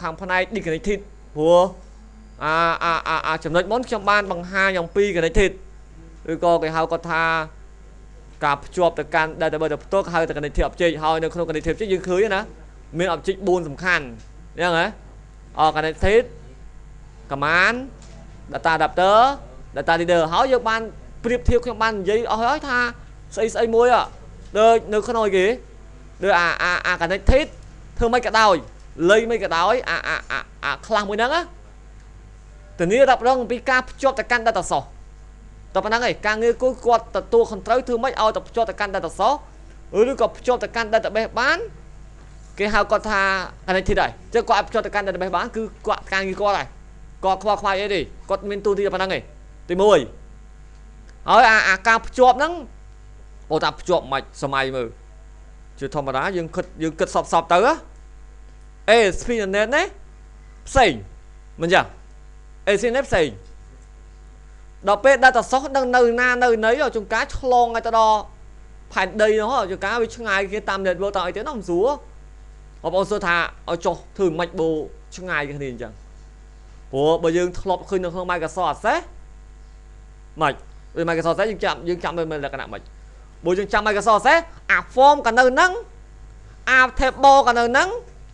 ខាងផ្នែក Connected ព្រោះចំណុចមុនខ្ញុំបានបង្ហាញអំពី Connected ឬក៏គេហៅគាត់ថាការភ្ជាប់ទៅកាន់ database ផ្ទាល់គេហៅថា Connected Object ហើយនៅក្នុង Connected Object យើងឃើញណាមាន object 4 សំខាន់អញ្ចឹងហ៎Connected command data adapter data reader ហើយយើងបានប្រៀបធៀបខ្ញុំបាននិយាយអស់ហើយថាស្អីមួយដូចនៅក្នុងគេដូចConnected ធ្វើមិនក៏ដោយលុយមិនក៏ដោយខ្លះមួយហ្នឹងណាធានារ៉ាប់រងអំពីការភ្ជាប់ទៅកាន់ data source តែប៉ុណ្្នឹងឯងការងារគាត់ទទួលខុសត្រូវធ្វើមិនឲ្យទៅភ្ជាប់ទៅកាន់ data source ឬក៏ភ្ជាប់ទៅកាន់ database បានគេហៅគាត់ថា Connected ហើយចឹងគាត់អាចភ្ជាប់ទៅកាន់ database បានគឺគាត់ការងារគាត់ហើយគាត់ខ្វល់អីទេគាត់មានទូទីតែប៉ុណ្្នឹងឯងទី1ហើយការភ្ជាប់ហ្នឹងអូថាភ្ជាប់មិនសម័យមើលជាធម្មតាយើងគិតសពទៅASP.NET នេះផ្សេងមិនចឹង ASP.NET ផ្សេងដល់ពេល data source នឹងនៅណានៅណីចង្ការឆ្លងឲ្យទៅដល់ផែនដីនោះចង្ការវាឆ្ងាយគេតាម network តាមអីទៅនោះមិនស្រួលបងប្អូនសួរថាឲ្យចុះធ្វើមិនបូឆ្ងាយគ្នាអញ្ចឹងព្រោះបើយើងធ្លាប់ឃើញនៅក្នុង Microsoft Access មិនដូច Microsoft Access យើងចាំមើលលក្ខណៈមិនបើយើងចាំ Microsoft Access form ក៏នៅហ្នឹងtable ក៏នៅហ្នឹង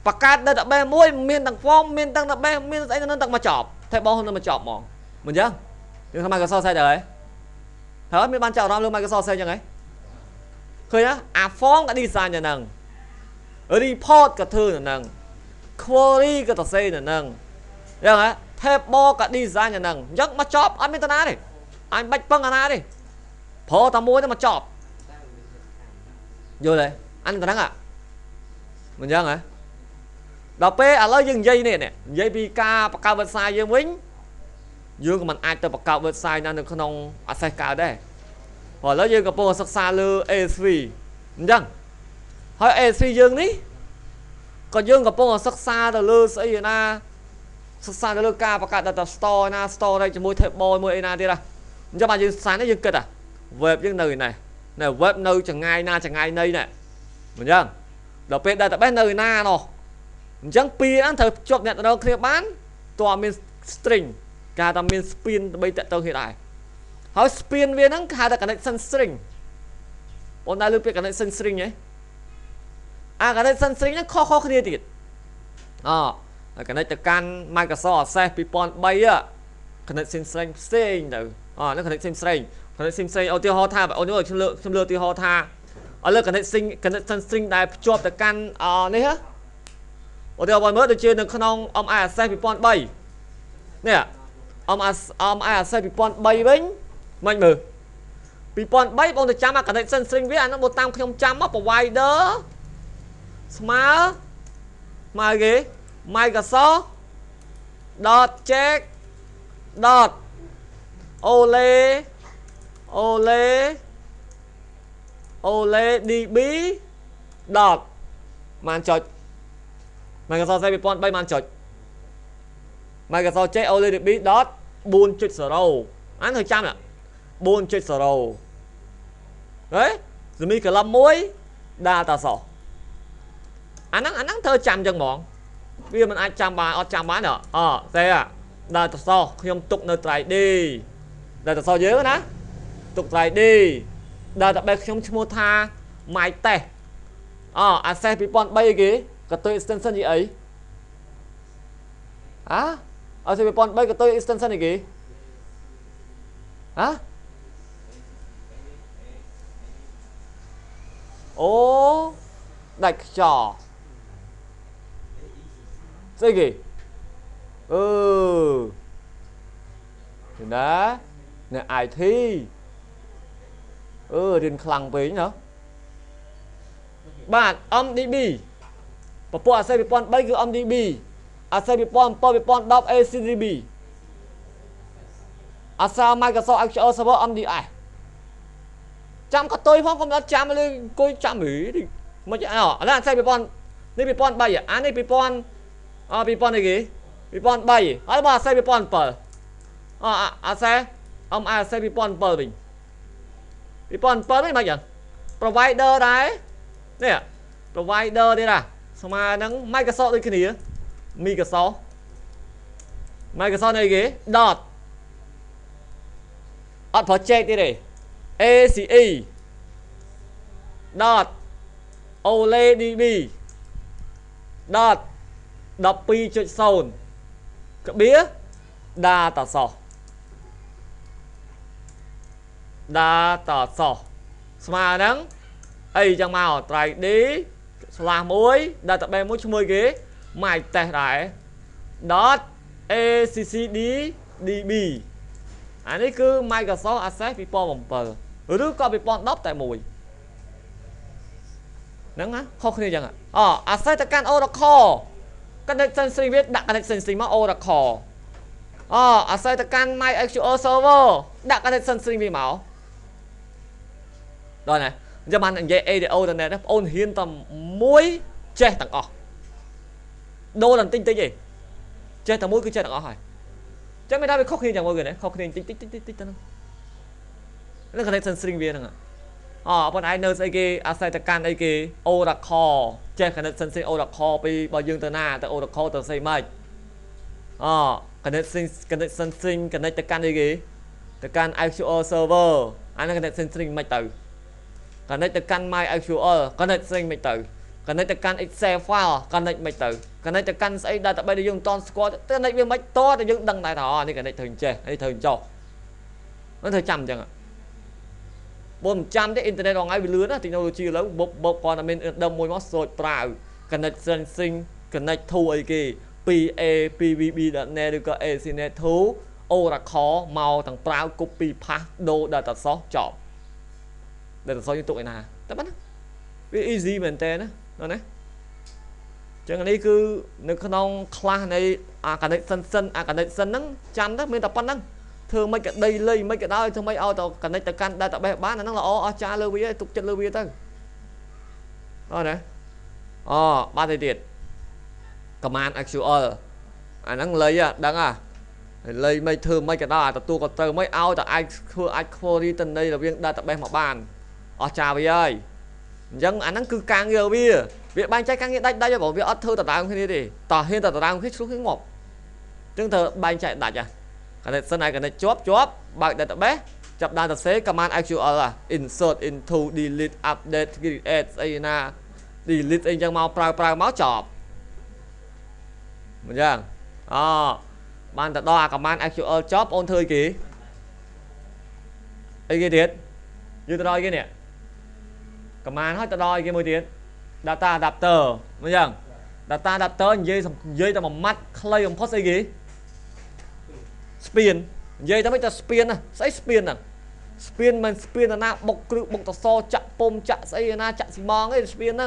បង្កើត database មួយមានទាំង form មានទាំង database មានស្អីទៅនឹងទាំងមកចប់ table នឹងមកចប់ហ្មងមិនអញ្ចឹងយើងថា Microsoft Access ដែរហើយមានបានចាប់អារម្មណ៍លើ Microsoft Access អញ្ចឹងហ៎ឃើញណា form ក៏ design ទៅហ្នឹង report ក៏ធ្វើទៅហ្នឹង query ក៏ទៅសេទៅហ្នឹងអញ្ចឹងហ៎ table ក៏ design ទៅហ្នឹងអញ្ចឹងមកចប់អត់មានតាណាទេអញបាច់ពឹងអាណាទេព្រោះតែមួយទៅមកចប់យល់ទេអញតាហ្នឹងមិនអញ្ចឹងហ៎ដល់ពេលឥឡូវយើងនិយាយនេះនិយាយពីការបង្កើត website យើងវិញយើងក៏មិនអាចទៅបង្កើត website ណានៅក្នុង Access កើតដែរព្រោះឥឡូវយើងកំពុងសិក្សាលើ ASP អញ្ចឹងហើយ ASP យើងនេះក៏យើងកំពុងសិក្សាទៅលើស្អីណាសិក្សាទៅលើការបង្កើត data store ណា storage ជាមួយ table មួយអីណាទៀតអញ្ចឹងបាទយើងសិក្សានេះយើងគិតweb យើងនៅនេះ web នៅចង្ងាយណាចង្ងាយណីនេះមិនអញ្ចឹងដល់ពេល database នៅណានោះអញ្ចឹងពីរហ្នឹងត្រូវភ្ជាប់អ្នកទៅគ្នាបានតើមាន string គេថាមាន spin ដើម្បីតាក់ទងគ្នាដែរហើយ spin វាហ្នឹងគេហៅថា connection string បងដែរលើពាក្យ connection string ហ៎connection string ហ្នឹងខុសគ្នាទៀតconnect ទៅកាន់ Microsoft Access 2003 connection string ផ្សេងទៅហ្នឹង connection string ឧទាហរណ៍ថាអូនខ្ញុំលើឧទាហរណ៍ថាឥឡូវ connection string ដែលភ្ជាប់ទៅកាន់នេះឧទាហរណ៍មើលដូចជានៅក្នុង MI Access 2003នេះMI Access 2003វិញមិនមើល2003បងទៅចាំ connection string វាអានោះបើតាមខ្ញុំចាំមក provider ស្មើគេ Microsoft .check ole db បានចុច Microsoft 2003បានចុច Microsoft check ole db 4.0 អានទៅចាំ 4.0 ហេសមីកលំ1 data source អាហ្នឹងធ្វើចាំចឹងហ្មងវាមិនអាចចាំបានអត់ចាំបានទេdata source ខ្ញុំទុកនៅ 3D data source យើងណាទុក 3D database ខ្ញុំឈ្មោះថា MyTest Access 2003គេក៏ទៅ extension ជាអីAccess 2003ក៏ទៅ extension អីគេអូដាច់ខ្យល់ស្អីគេណាអ្នក IT រៀនខ្លាំងពេកណាបាទ MDB ពពួក Access 2003គឺ MDB Access 2007 2010 ACDB Access Microsoft SQL Server MDS ចាំក៏ទុយផងកុំអត់ចាំលើអង្គុយចាំហីមិនឥឡូវ Access 2000នេះ2003អានេះ2000អីគេ2003ហើយមក Access 2007Access Access 2007វិញ2007វិញមិនចឹង provider ដែរនេះ provider ទៀត mà nắng Microsoft đây cái gì á Microsoft này cái dot project đi đây ACE dot OLEDB dot đọc pi cho sound cái bía data source mà nắng ấy chẳng màu trái đi là muối database muối cho môi ghế mày tè đại dot ACCD anh ấy cứ Microsoft Access People Bumper rồi có People đọc tại mùi nắng á không như chẳng ạ Access ta can Oracle connection string viết đặt connection string mà Oracle Access ta can MySQL server đặt connection string vì máu rồi này cho bạn dễ ADO này nó ôn hiên tầm muối che tặng đô lần tinh gì che tầm muối cứ che tặng hỏi chắc mới đã bị khóc hiên chẳng mọi người này khóc hiên tích nó connection string viên thằng ạ bọn ai nơi cái Access ta can cái Oracle che connection string Oracle bị bao dương từ na từ Oracle từ xây mày connection string connect ta can cái ta can SQL server anh nó connection string mày từ connect ta can MySQL connect string mày từ connect ta can Excel file connect mày từ connect ta can xây database để dùng ton squad connect với mày to để dùng đăng đại thọ này connect thường che đây thường cho nó thời chậm chẳng ạ 400 cái internet online bị lứa đó technology lớn bốc còn là mình đâm môi móc rồi vào connection string connect thu ấy kì PVB đã nghe được cái Ethernet thu Oracle màu thằng prao copy paste do data source chọn data source như tụi này ta bắt cái easy mình tên đó rồi đấy chẳng này cứ nếu không class này connection nó chăn đó mình tậpปั้น thường mấy cái đây lấy mấy cái đó thường mấy auto connect tới can database bán nó là cha lưu vi tục chất lưu vi tới rồi đấy ba thời tiết command SQL nó lấy đăng lấy mấy thường mấy cái đó tập tu còn từ mấy auto ai query tên đây là viên database mà bàn cha vi ơi dân nó cứ càng nhiều bia việc ban chạy càng hiện đây cho bảo việc thư tập đạo khi đi tỏ hiện tập đạo khi xuống cái ngọc chứng thờ ban chạy đặt cái này cái này chốt bạn database chập database command SQL là insert into delete update create delete anh chẳng mau prao máu chọp mình chưa bạn đặt đo command SQL chop ôn thời kỹ ấy cái tiết như tôi đo cái nè command hết tôi đo cái môi tiếng data adapter mình chưa data adapter dây tao mà mắt clay on post ấy gì spin dây ta mới ta spin sẽ spin mình spin là na bọc cự bọc tao so chặt pom chặt xây na chặt xi măng ấy spin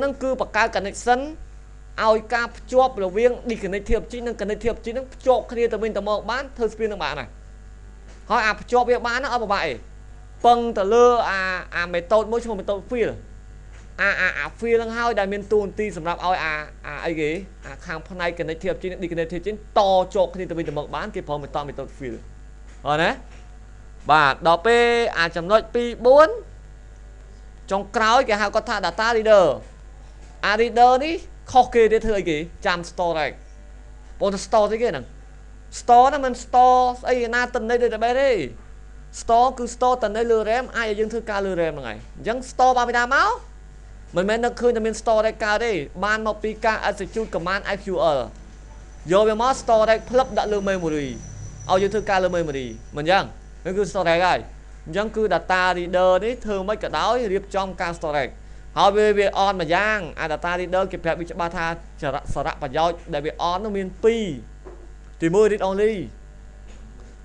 nâng cứ bạc cao connection ao cap chop là viên đi connect thiệp chính nâng connect thiệp chính nâng chop kia từ bên tao mở bán thơ spin thằng bạn này hỏi chop việc bán nó ở bài pâng tờ lơ mày tốt mỗi chỗ mày tốt phi phi lăng hai đại miền tuôn ti sầm rạp ai ghế khang phần này connect thiệp chính đi connect thiệp chính to chop kia từ bên tao mở bán kia phò mày to mày tốt phi rồi đấy và đó p chấm nói pi 4 trong cloud cái hào có thà data reader đi khó kê để thời kì chạm store này bọn store thế kia nè store nó mình store ấy na tình đây đây đi store cứ store tình đây lừa rem ai dân thư ca lừa rem này dân store 30 máu mình mới nó khơi cho mình store đây cao đi ban một pi ca execute command SQL vô về mod store đây plug đã lừa memory ao dân thư ca lừa memory mình dân nó cứ store đây dân cứ data reader đấy thường mấy cái đó điệp trong ca storage họ về on mà giang data reader kịp bị ba tha sở rạ và do để bị on nó miền pi thì mới read only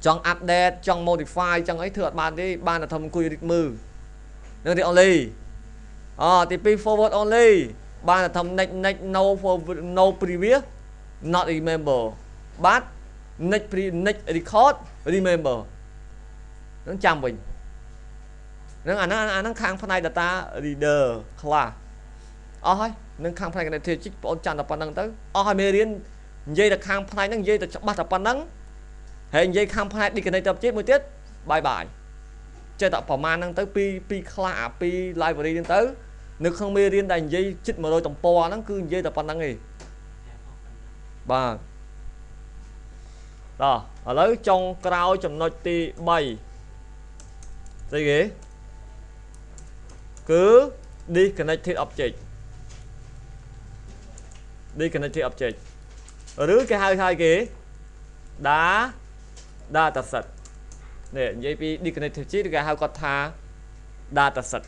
trong update trong modify trong ấy thừa bàn đi ban là thầm quy read mư nó read only thì pi forward only ban là thầm next no previous not remember but next record remember nó chăm mình nó khang phần này data reader class thôi nó khang phần này thì chích bọn chăn là phần năng tới mê riêng dây là khang phần này nó dây là bắt là phần năng hệ dây khang phần này đi cái này tập chết mới tiết bye chơi tạo format năng tới pi class pi library đến tới នៅក្នុងមេរៀនដែលនិយាយជិត100ទំព័រហ្នឹងគឺនិយាយតែប៉ុណ្្នឹងឯងបាទតោះឥឡូវចុងក្រោយចំណុចទី3ស្អីគេគឺ disconnected object disconnected object ឬគេហៅថាគេ dataset នេះនិយាយពី disconnected គេហៅគាត់ថា dataset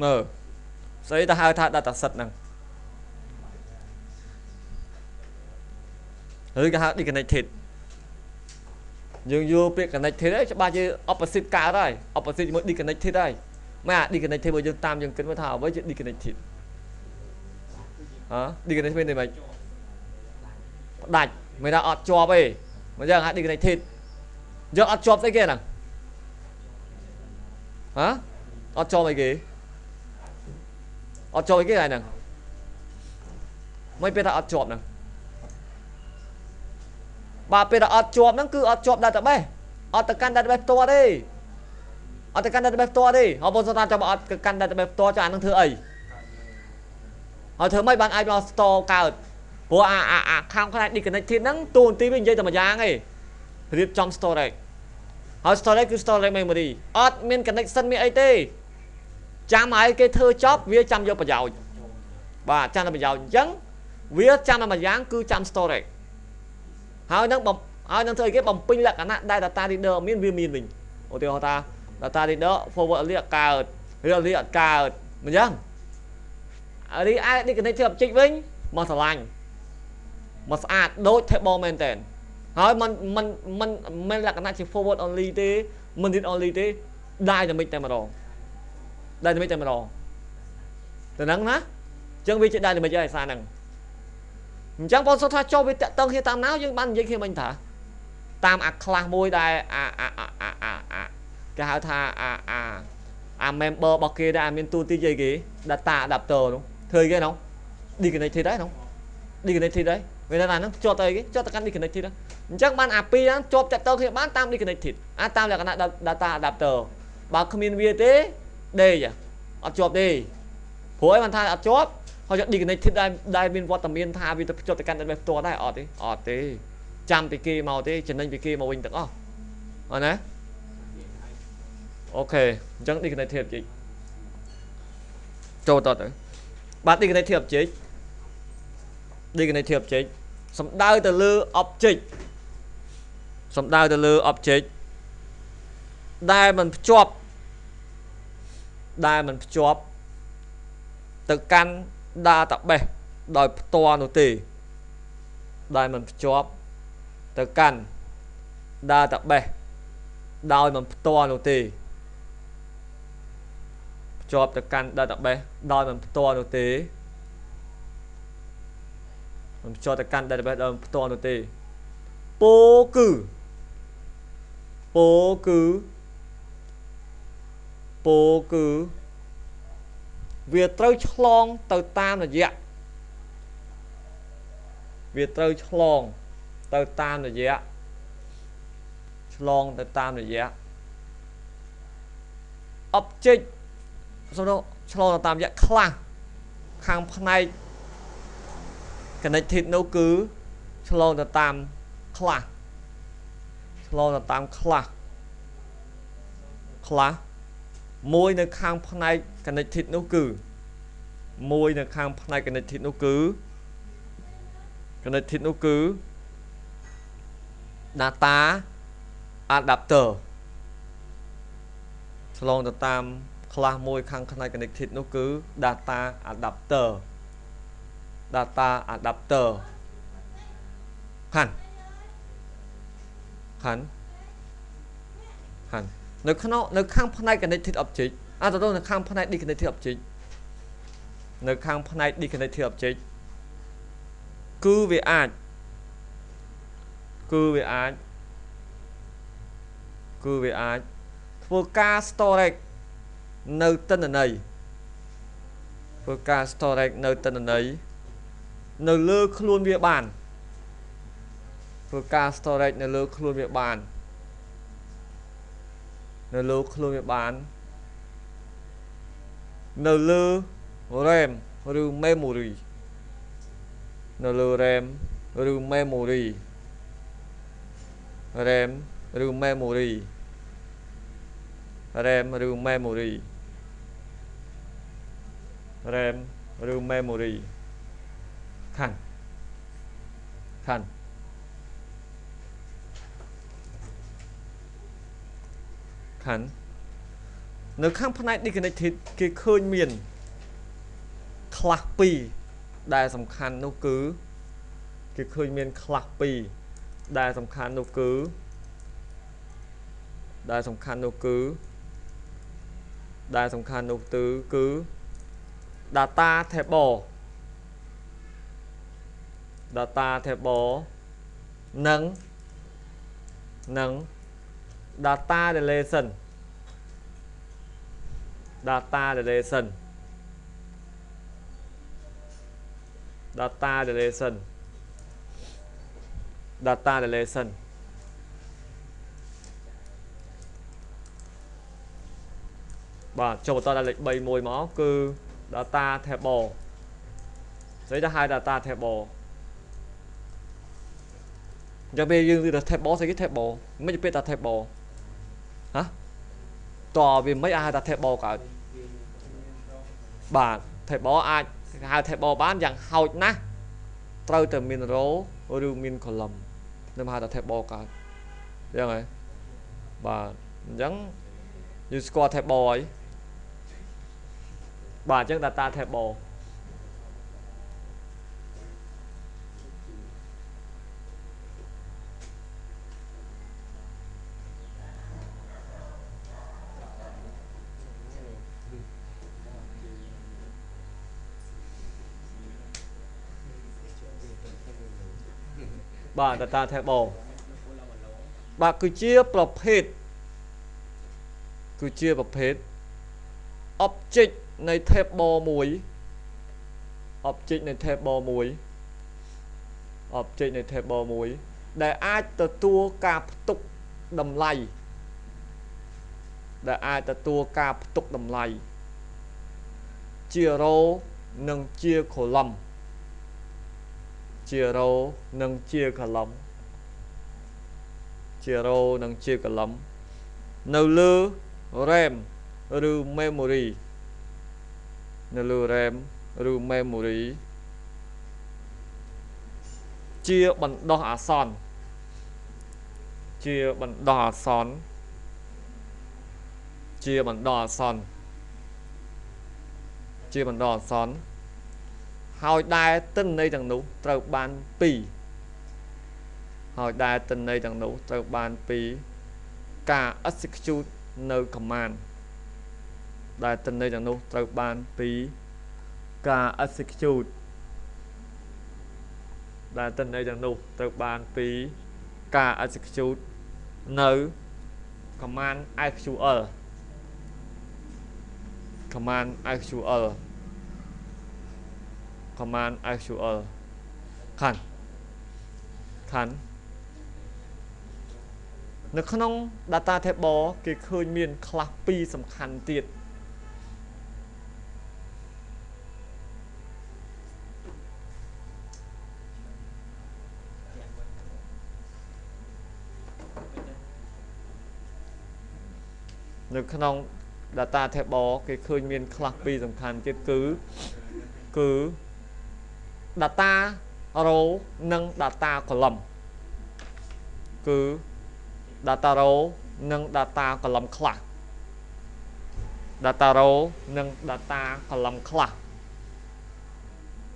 មើលស្អីទៅហៅថា dataset ហ្នឹងឬគេហៅ disconnected យើងយកពាក្យ connected ឯងច្បាស់ជា opposite កើតហើយ opposite ជាមួយ disconnected ហើយមកអា disconnected បើយើងតាមយើងគិតមើលថាអ្វីជា disconnected ហ៎ disconnected មានន័យម៉េចផ្ដាច់មិនថាអត់ជាប់ទេមកយើងហៅ disconnected យើងអត់ជាប់ស្អីគេហ្នឹងហ៎អត់ជាប់អីគេអត់ជាប់អីគេហើយហ្នឹងមិនពេលថាអត់ជាប់ហ្នឹងបាទពេលថាអត់ជាប់ហ្នឹងគឺអត់ជាប់ database អត់ទៅកាន់ database ផ្ទាល់ទេអត់ទៅកាន់ database ផ្ទាល់ទេហើយបងថាចាំអត់ទៅកាន់ database ផ្ទាល់ចាអាហ្នឹងធ្វើអីហើយធ្វើម៉េចបានអាចមក store កើតព្រោះអាខាងផ្នែក disconnected ហ្នឹងទូនាទីវានិយាយតែមួយយ៉ាងទេរៀបចំ storage ហើយ storage គឺ storage memory អត់មាន connection មានអីទេចាំឲ្យគេធ្វើចប់វាចាំយកប្រយោជន៍បាទចាំតែប្រយោជន៍អញ្ចឹងវាចាំតែមួយយ៉ាងគឺចាំ storage ហើយនឹងធ្វើឲ្យគេបំពេញលក្ខណៈដែល data reader មានវាមានវិញឧទាហរណ៍ថា data reader forward អត់កើត read អត់កើតអញ្ចឹងរីឯ disconnected object វិញមកស្រឡាញ់មកស្អាតដូច table មែនតើហើយមិនលក្ខណៈជា forward only ទេមិន read only ទេ dynamic តែម្ដង dynamic តែម្ដងទៅហ្នឹងណាអញ្ចឹងវាជា dynamic ហើយសារហ្នឹងអញ្ចឹងបងសុទ្ធថាចូលវាតាក់ទងគ្នាតាមណាយើងបាននិយាយគ្នាមិញថាតាមអា class មួយដែលគេហៅថាអា member របស់គេដែលមានទូទីយាយគេ data adapter នោះធ្វើគេហ្នឹង disconnected ដែរហ្នឹង disconnected ដែរវាថាហ្នឹងជាប់ទៅអីគេជាប់ទៅកាន់ disconnected អញ្ចឹងបានអាពីរហ្នឹងជាប់តាក់ទងគ្នាបានតាម disconnected តាមលក្ខណៈ data adapter បើគ្មានវាទេដេកអត់ជាប់ទេព្រោះឯងបានថាអត់ជាប់ហើយយក disconnected ដែលមានវត្តមានថាវាទៅភ្ជាប់ទៅកាន់ database ផ្ទាល់ដែរអត់ទេចាំពីគេមកទេចំណេញពីគេមកវិញទាំងអស់អត់ណាអូខេអញ្ចឹង disconnected object ចូលតទៅបាទ disconnected object សំដៅទៅលើ object ដែលมันភ្ជាប់ទៅកាន់ database ដោយផ្ទាល់នោះទេដែលมันភ្ជាប់ទៅកាន់ database ដោយមិនផ្ទាល់នោះទេភ្ជាប់ទៅកាន់ database ដោយមិនផ្ទាល់នោះទេមិនភ្ជាប់ទៅកាន់ database ដោយផ្ទាល់នោះទេពោគឺវាត្រូវឆ្លងទៅតាមរយៈobject សំដៅឆ្លងទៅតាមរយៈ class ខាងផ្នែក connected នោះគឺឆ្លងទៅតាម class មួយនៅខាងផ្នែក connected នោះគឺ data adapter ឆ្លងទៅតាម class មួយខាងផ្នែក connected នោះគឺ data adapter ហាន់នៅខាងផ្នែក connected object ទៅនៅខាងផ្នែក disconnected object គឺវាអាចធ្វើការ storage នៅទិន្នន័យ nơi lơ luôn việc bàn Procard storage nơi lơ luôn việc bàn nơi lơ luôn việc bàn nơi lơ RAMឬ memory nơi lơ RAMឬ memory RAMឬ memory RAMឬ memory RAMឬ memory ខាន់នៅខាងផ្នែក disconnected គេឃើញមានខ្លះពីរដែលសំខាន់នោះគឺគេឃើញមានខ្លះពីរដែលសំខាន់នោះគឺdata table និង data relation បាទចូលបន្តដល់លេខ3មួយមកគឺ data table ស្អីទៅហៅ data table ចាំពេលយើងនិយាយថា table ស្អីគេ table មិនជាពាក្យថា table ហ៎តើវាមិនអាចហៅថា table កើតបាទ table អាចហៅ table បានយ៉ាងហោចណាស់ត្រូវតែមាន row ឬមាន column នឹងហៅថា table កើតអញ្ចឹងហើយបាទអញ្ចឹងយើងស្គាល់ table ហើយបាទអញ្ចឹង data table បាទ data table បាទគឺជាប្រភេទ object នៃ table មួយ ដែលអាចទទួលការផ្ទុកតម្លៃជា row និងជា column នៅលើ RAM ឬ memory ជាបណ្ដោះអាសន្នហើយដែលទិន្នន័យទាំងនោះត្រូវបានពីការ execute នៅ command ដែលទិន្នន័យទាំងនោះត្រូវបានពីការ execute នៅ command SQL នៅក្នុង data table គេឃើញមានខ្លះពីរសំខាន់ទៀតនៅក្នុង data table គេឃើញមានខ្លះពីរសំខាន់ទៀតគឺ data row និង data column គឺ data row និង data column ខ្លះ data row និង data column ខ្លះ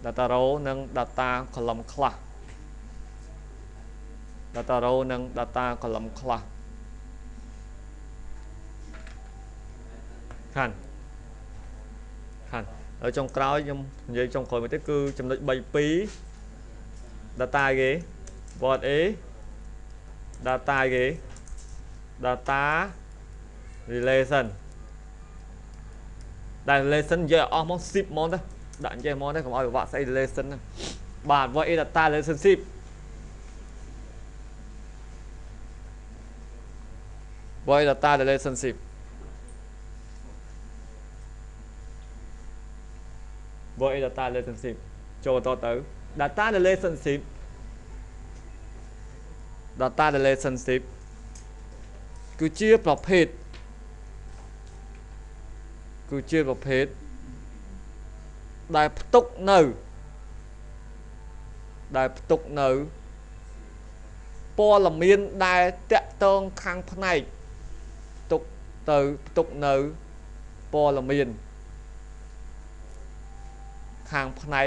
data row និង data column ខ្លះ data row និង data column ខ្លះខានហើយចុងក្រោយខ្ញុំនិយាយចុងក្រោយមកទៀតគឺចំណុច 32 data គេ what a data គេ data relation ដែល relation និយាយអស់មក 10 ហ្មងទៅដាក់និយាយហ្មងទៅកុំឲ្យពិបាកស្អី relation ហ្នឹង បាទ void data relationship void data relationship void data relationship ចូលបន្តទៅ data relationship data relationship គឺជាប្រភេទដែលផ្ទុកនៅព័ត៌មានដែលតាក់ទងខាងផ្នែកផ្ទុកនៅព័ត៌មានខាងផ្នែក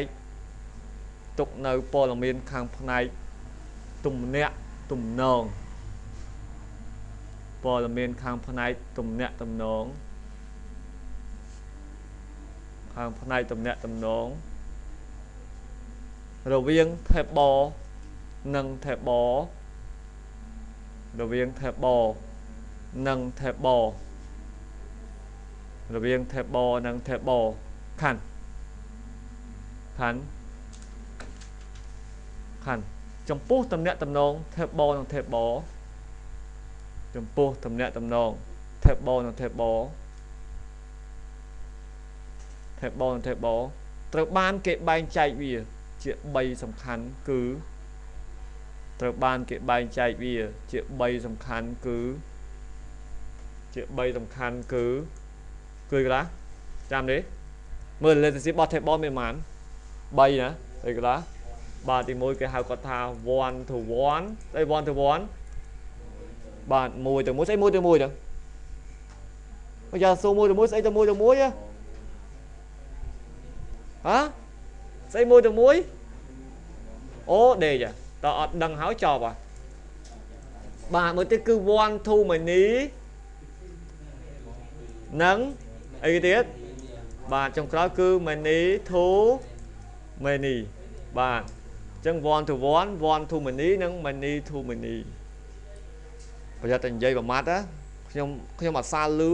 ទុកនៅព័ត៌មានខាងផ្នែកទំនាក់ទំនងព័ត៌មានខាងផ្នែកទំនាក់ទំនងរវាង table និង table រវាង table និង table រវាង table និង table ខណ្ឌចំពោះទំនាក់ទំនង table និង table ចំពោះទំនាក់ទំនង table និង table ត្រូវបានគេបែងចែកវាជា3សំខាន់គឺត្រូវបានគេបែងចែកវាជា3សំខាន់គឺកន្លះចាំទេមើល relationship របស់ table មានប៉ុន្មាន3ណាអីកន្លះបាទទី1គេហៅគាត់ថា one to one ស្អី one to one បាទ1ទៅ1ស្អី1ទៅ1ទៅបើយ៉ាសួរ1ទៅ1ស្អីទៅ1ទៅ1ហ៎ស្អី1ទៅ1អូដេកតើអត់ដឹងហើយចប់ហ៎បាទមួយទៀតគឺ one to many និងអីទៀតបាទចុងក្រោយគឺ many to many បាទអញ្ចឹង one to one one to many និង many to many ប្រយ័ត្នតែនិយាយប្រមាថណាខ្ញុំអត់សាលលឺ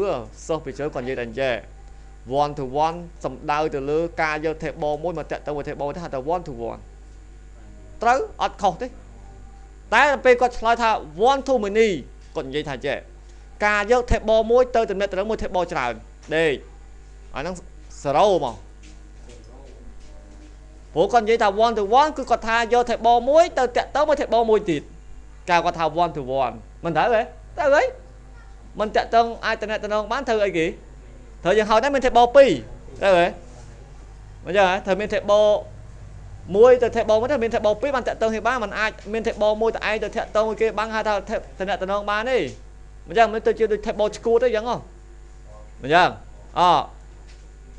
សិស្សពីជើគាត់និយាយតែនិយាយ one to one សំដៅទៅលើការយក table មួយមកតាក់ទងvới table ទៅហៅថា one to one ត្រូវអត់ខុសទេតែពេលគាត់ឆ្លើយថា one to many គាត់និយាយថាចេះការយក table មួយទៅតំណែងទៅមួយ table ច្រើនដេកអាហ្នឹង0មកព្រោះគាត់និយាយថា one to one គឺគាត់ថាយក table មួយទៅតាក់ទងមួយ table មួយទៀតការគាត់ថា one to one មិនត្រូវទេត្រូវអីមិនតាក់ទងអាចតំណែងបានធ្វើអីគេត្រូវយើងហៅតែមាន table 2ត្រូវទេមិនចឹងហ៎ត្រូវមាន table មួយទៅ table មួយទៅមាន table 2បានតាក់ទងគ្នាបានមិនអាចមាន table មួយទៅឯងទៅតាក់ទងមួយគេបានហៅថាតំណែងបានទេមិនចឹងមិនទៅជាដូច table ឈួតទេចឹងហ៎មិនចឹង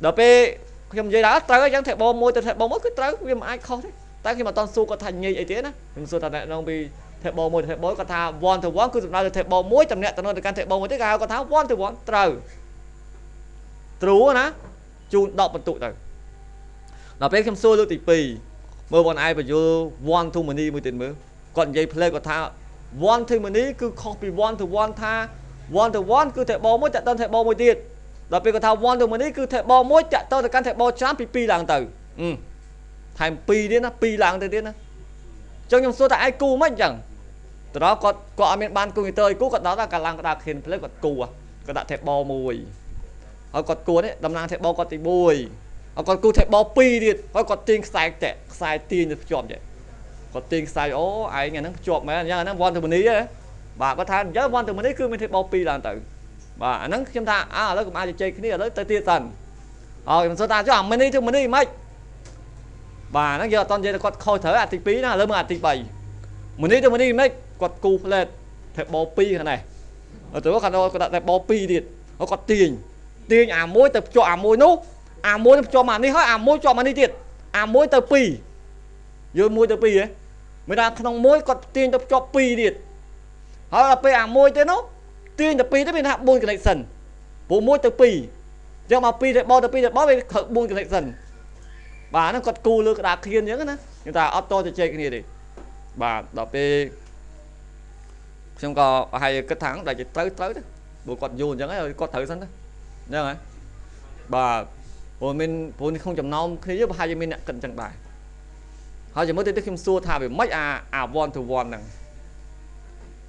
ដល់ពេលខ្ញុំនិយាយដល់ត្រូវអញ្ចឹង table មួយទៅ table មួយគឺត្រូវវាមិនអាចខុសទេតែខ្ញុំអត់តន់សួរគាត់ថាញីអីទេណាខ្ញុំសួរថាតំណងពី table មួយទៅ table គាត់ថា one to one គឺសំដៅទៅ table មួយតំណែងទៅកាន់ table មួយទៀតគេហៅគាត់ថា one to one ត្រូវ true ណាជូន10បន្ទុកទៅដល់ពេលខ្ញុំសួរលើកទី2មើលបងឯងបញ្យល់ one to many មួយទៀតមើលគាត់និយាយផ្លេគាត់ថា one to many គឺខុសពី one to one ថា one to one គឺ table មួយតាក់ទង table មួយទៀតដល់ពេលគាត់ថា one to many គឺ table មួយតាក់ទងទៅកាន់ table ច្រើនពី2ឡើងទៅថែម2ទៀតណា2ឡើងទៅទៀតណាអញ្ចឹងខ្ញុំសួរថាឯងគូមិនអញ្ចឹងទៅដល់គាត់អត់មានបានគូទៅអីគូគាត់ដល់តែកាឡើងក្តារខៀនផ្លេគាត់គូគាត់ដាក់ table មួយហើយគាត់គួរនេះតំណាង table គាត់ទី1ហើយគាត់គូ table 2ទៀតហើយគាត់ទាញខ្សែតាក់ខ្សែទាញទៅភ្ជាប់ចេះគាត់ទាញខ្សែអូឯងអាហ្នឹងភ្ជាប់មែនអញ្ចឹងអាហ្នឹង one to many ហ៎បាទគាត់ថាអញ្ចឹង one to many គឺមាន table 2ឡើងទៅបាទអាហ្នឹងខ្ញុំថាឥឡូវកុំអាចជជែកគ្នាឥឡូវទៅទៀតសិនហើយខ្ញុំសួរថាចុះអា many to many មិនបាទហ្នឹងយើងអត់តន់និយាយទៅគាត់ខុសត្រូវអាទី2ណាឥឡូវមើលអាទី3 many to many មិនគាត់គូ plate table 2ខាងនេះទៅគាត់ដាក់ table 2ទៀតហើយគាត់ទាញអាមួយទៅភ្ជាប់អាមួយនោះអាមួយភ្ជាប់មកនេះហើយអាមួយជាប់មកនេះទៀតអាមួយទៅ2យើងមួយទៅ2ហ៎មិនថាក្នុងមួយគាត់ទាញទៅភ្ជាប់2ទៀតហើយដល់ពេលអាមួយទៀតនោះទាញទៅ2ទៅមានថា4 connection ព្រោះ1ទៅ2យកមក2ទៅបោទៅ2ទៅបោវាខឹក4 connection បាទហ្នឹងគាត់គូលើក្តារខៀនអញ្ចឹងណាខ្ញុំថាអត់តទៅជែកគ្នាទេបាទដល់ពេលខ្ញុំក៏ប្រហែលគិតថាដល់ទៅត្រូវទៅព្រោះគាត់យល់អញ្ចឹងហើយគាត់ត្រូវសិនទៅអញ្ចឹងហើយបាទព្រោះក្នុងចំណោមគ្នាប្រហែលជាមានអ្នកគិតអញ្ចឹងដែរហ ហើយចាំមើលទៅខ្ញុំសួរថាវាមិនអា one to one ហ្នឹង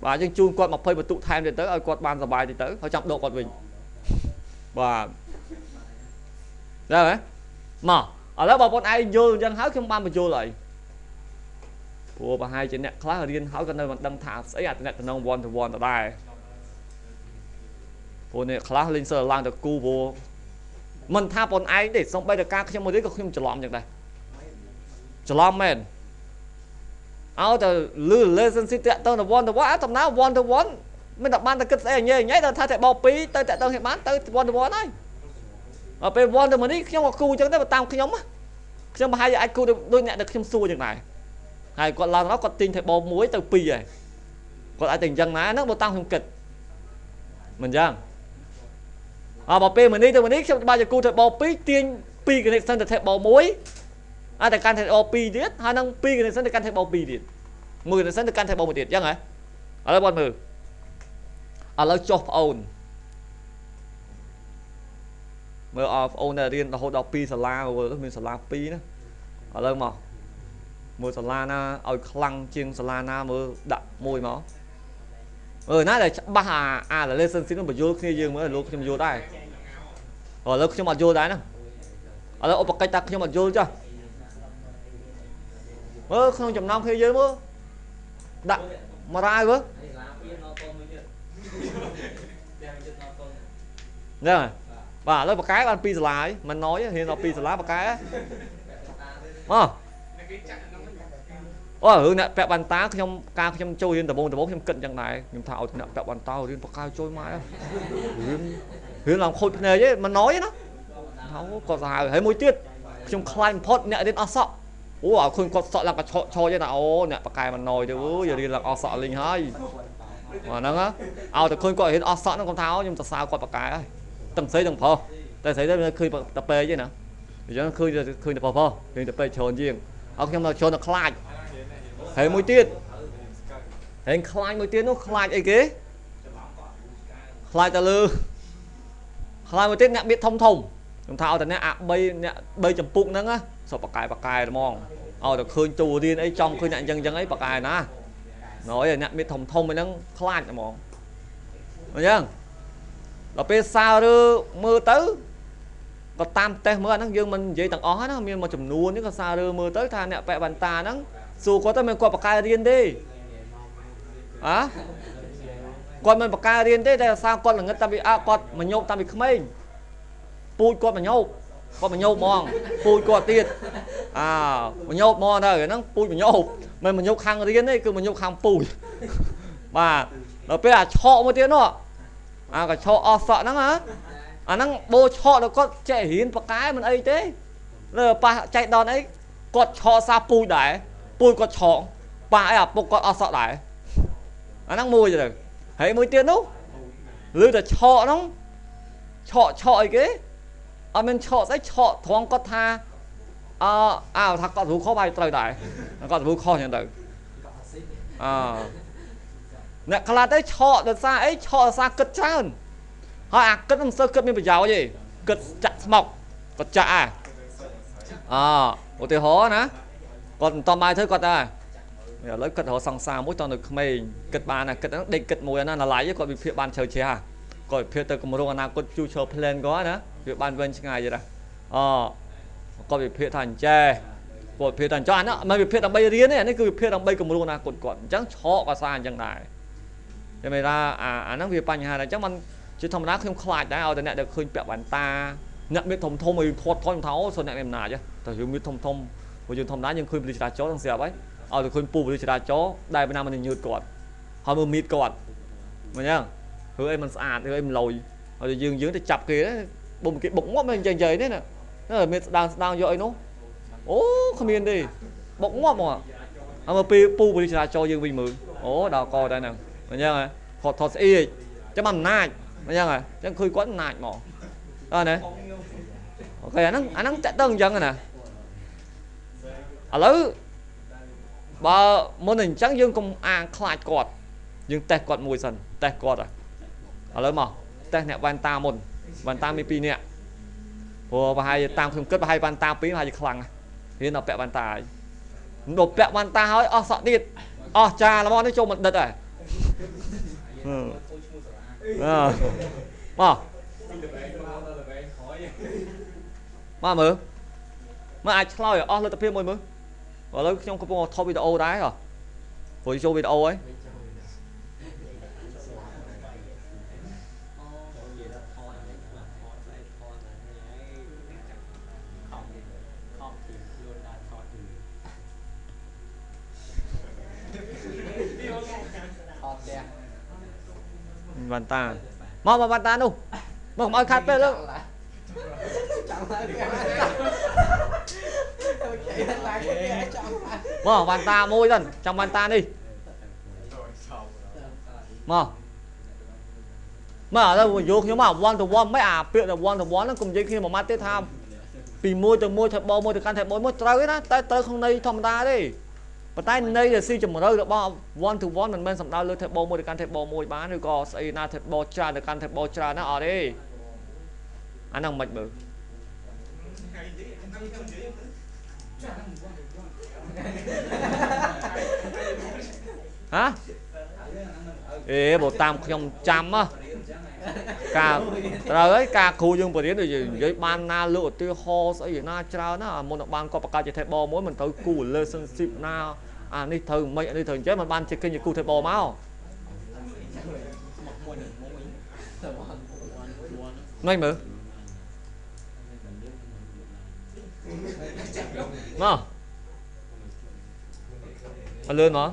បាទយើងជូនគាត់20បន្ទុកថែមទៀតទៅឲ្យគាត់បានសប្បាយទៀតទៅហើយចាំដកគាត់វិញបាទដែរហ៎មកឥឡូវបងប្អូនឯងយល់អញ្ចឹងហើយខ្ញុំបានបញ្យល់ហើយព្រោះប្រហែលជាអ្នកខ្លះរៀនហើយក៏នៅមិនដឹងថាស្អីអាតំណង one to one ដដែលព្រោះអ្នកខ្លះលេងសើឡើងទៅគូព្រោះមិនថាបងឯងទេសំបីតែការខ្ញុំមួយទៀតក៏ខ្ញុំច្រឡំអញ្ចឹងដែរច្រឡំមែនឲ្យទៅលឺ relationship តាក់ទងទៅ one to one តំណា one to one មិនតែបានតែគិតស្អីញ៉ៃទៅថាតែបោ2ទៅតាក់ទងឲ្យបានទៅ one to one ហើយដល់ពេល one to one នេះខ្ញុំក៏គូអញ្ចឹងដែរតាមខ្ញុំប្រហែលជាអាចគូដូចអ្នកដែលខ្ញុំសួរអញ្ចឹងដែរហើយគាត់ឡើងដល់គាត់ទិញតែបោ1ទៅ2ហើយគាត់អាចតែអញ្ចឹងណាហ្នឹងបើតាមខ្ញុំគិតមិនអញ្ចឹងបើពេលមួយនេះទៅមួយនេះខ្ញុំបានជាគូទៅបោ2ទាញ2 connection ទៅថេបបោ1អាចតែកាន់ថេបបោ2ទៀតហើយនឹង2 connection ទៅកាន់ថេបបោ2ទៀត1 connection ទៅកាន់ថេបបោ1ទៀតអញ្ចឹងហ៎ឥឡូវបងមើលឥឡូវចុះប្អូនមើលប្អូនដែលរៀនរហូតដល់2សាលាមានសាលា2ណាឥឡូវមកមើលសាលាណាឲ្យខ្លាំងជាងសាលាណាមើលដាក់មួយមកណាដែលច្បាស់អា relationship នឹងបញ្យល់គ្នាយើងមើលលោកខ្ញុំយល់ដែរឥឡូវខ្ញុំអត់យល់ដែរណាឥឡូវឧបកិច្ចតាខ្ញុំអត់យល់ចុះមើលក្នុងចំណោមគ្នាយើងមើលដាក់មករាយមើលហ្នឹងបាទឥឡូវបកែបាន2សាលាហើយមិនណយរៀនដល់2សាលាបកែមកអូរឿងអ្នកពាក់បានតាខ្ញុំចូលរៀនដំបូងខ្ញុំគិតយ៉ាងដែរខ្ញុំថាឲ្យអ្នកពាក់បានតារៀនបកែចូលមករៀនឡើងខូចភ្នែកឯងមិនណយណាគាត់សាហាវហើយមួយទៀតខ្ញុំខ្លាចបំផុតអ្នករៀនអស់សក់អូឲ្យឃើញគាត់សក់ឡើងក៏ឆោទេណាអូអ្នកបកែមិនណយទៅយរៀនឡើងអស់សក់លេងហើយហ្នឹងឲ្យតែឃើញគាត់រៀនអស់សក់ហ្នឹងខ្ញុំថាខ្ញុំសរសើរគាត់បកែហើយទាំងស្រីទាំងប្រុសតែស្រីទៅឃើញតែពេកទេណាអញ្ចឹងឃើញតែប្រុសឃើញតែពេកច្រើនជាងឲ្យខ្ញុំទៅចូលទៅខ្លាចហើយមួយទៀតហើយខ្លាចមួយទៀតនោះខ្លាចអីគេខ្លាចទៅលើខ្លាចមួយទៀតអ្នកបៀតធំខ្ញុំថាឲ្យតែអ្នកអា3អ្នក3ចម្ពុកហ្នឹងណាសពបកែហ្មងឲ្យតែឃើញទូរៀនអីចង់ឃើញអ្នកអញ្ចឹងអីបកែណាណយអ្នកបៀតធំហ្នឹងខ្លាចហ្មងអញ្ចឹងដល់ពេលសាររើមើលទៅក៏តាមតេស្តមើលអាហ្នឹងយើងមិននិយាយទាំងអស់ណាមានមួយចំនួននេះក៏សាររើមើលទៅថាអ្នកពាក់វ៉ាន់តាហ្នឹងសួរគាត់ទៅមិនគាត់បកកែរៀនទេគាត់មិនបកកែរៀនទេតែសារគាត់ល្ងឹតតាពីគាត់មកញោបតាពីក្មេងពូជគាត់មកញោបហ្មងពូជគាត់ទៀតមកញោបហ្មងទៅហ្នឹងពូជមកញោបមិនមកញោបខាងរៀនទេគឺមកញោបខាងពូជបាទដល់ពេលឆក់មួយទៀតនោះក៏ឆក់អស់សក់ហ្នឹងអាហ្នឹងបោឆក់ដល់គាត់ចេះរៀនបកកែមិនអីទេលើប៉ះចែកដនអីគាត់ឆក់សារពូជដែរពូជគាត់ឆក់ប៉ះអីពុកគាត់អស់សក់ដែរអាហ្នឹងមួយទៅហើយមួយទៀតនោះឮតែឆក់ហ្នឹងឆក់អីគេអត់មានឆក់ស្អីឆក់ត្រង់គាត់ថាថាគាត់រូខុសហើយត្រូវដែរគាត់រូខុសចឹងទៅអ្នកខ្លះទៅឆក់ដោយសារអីឆក់ដោយសារគិតច្រើនហើយអាគិតមិនសូវគិតមានប្រយោជន៍ទេគិតចាក់ស្មុកគាត់ចាក់ឧទាហរណ៍ណាគាត់មិនតំបាយធ្វើគាត់ដែរឥឡូវគិតរកសង្សារមួយតនៅក្មេងគិតបានណាគិតហ្នឹងដេកគិតមួយណាណឡៃគាត់វិភាគបានជ្រៅជ្រះគាត់វិភាគទៅគម្រោងអនាគតជួឈើ plan គាត់ណាវាបានវែងឆ្ងាយទេណាគាត់វិភាគថាអញ្ចេះគាត់វិភាគថាអញ្ចឹងអាហ្នឹងមិនវិភាគដើម្បីរៀនទេអានេះគឺវិភាគដើម្បីគម្រោងអនាគតគាត់អញ្ចឹងឆក់ក៏សារអញ្ចឹងដែរតែមិនថាអាហ្នឹងវាបញ្ហាដែរអញ្ចឹងមិនជាធម្មតាខ្ញុំខ្លាចដែរឲ្យតែអ្នកដែលឃើញពាក់វ៉ាន់តាអ្នកមានធំឲ្យធាត់ខ្ញុំថាអូសូនអ្នកមានអំណាចតែយើងមានធំព្រោះយើងធម្មតាយើងឃើញពលិចរាចរទាំងស្រាប់ហើយឲ្យតែឃើញពូពលិចរាចរដែលបណ្ណាមិនញើតគាត់ហើយមើលមីតគាត់មិនអញ្ចឹងធ្វើអីមិនស្អាតធ្វើអីមិនលយហើយយើងទៅចាប់គេបុំគេបុកងាប់មិនអញ្ចឹងទេណាមានស្ដាងយកអីនោះអូគ្មានទេបុកងាប់ហ្មងហើយមកពេលពូពលិចរាចរយើងវិញមើលអូដល់កដែរហ្នឹងអញ្ចឹងហ៎គាត់ថតស្អីចាំអំណាចអញ្ចឹងហ៎អញ្ចឹងឃើញគាត់អំណាចហ្មងណាអូខេអាហ្នឹងតាក់ទងអញ្ចឹងណាឥឡូវបើមុនអញ្ចឹងយើងកុំខ្លាចគាត់យើងតេស្តគាត់មួយសិនតេស្តគាត់ឥឡូវមកតេស្តអ្នកវ៉ាន់តាមុនវ៉ាន់តាមាន2នាក់ព្រោះប្រហែលតាមខ្ញុំគិតប្រហែលវ៉ាន់តា2ប្រហែលជាខ្លាំងរៀនដល់ពាក់វ៉ាន់តាហើយ đột bẹo bàn ta hỏi sọ điệt trà là món nó cho mình đứt rồi mà mở mà ai chơi rồi lên tập phim môi mới ở đây trong cái thôi video đấy rồi vừa cho video ấy bàn ta mà bàn ta đâu mà mọi khát về luôn mà bàn ta môi dần trong bàn ta đi mà ở đâu vô nhưng mà one to one mấy việc là one to one nó cùng với khi mà mát tiếp tham vì môi thật bò môi từ can thật môi tới đó tới không đây thòng ta đi và tay đây là si chừng một đâu được bao one to one mình bên sầm đau lưỡi thật bò môi từ can thật bò môi bán được co xây na thật bò trà được can thật bò trà nó ở đi anh đang mệt bự hả ê bộ tam không trăm á cả rồi ấy cả khu dương bờ rồi gì với ban na lựa tiêu ho sẽ gì na trao nó một ban có bạc ca chỉ thấy bò mỗi mình tới cù lơ sân xịp na đi thường mấy đi thường chế mà ban chỉ kinh như cù thấy bò máu ngay mử mà lên nó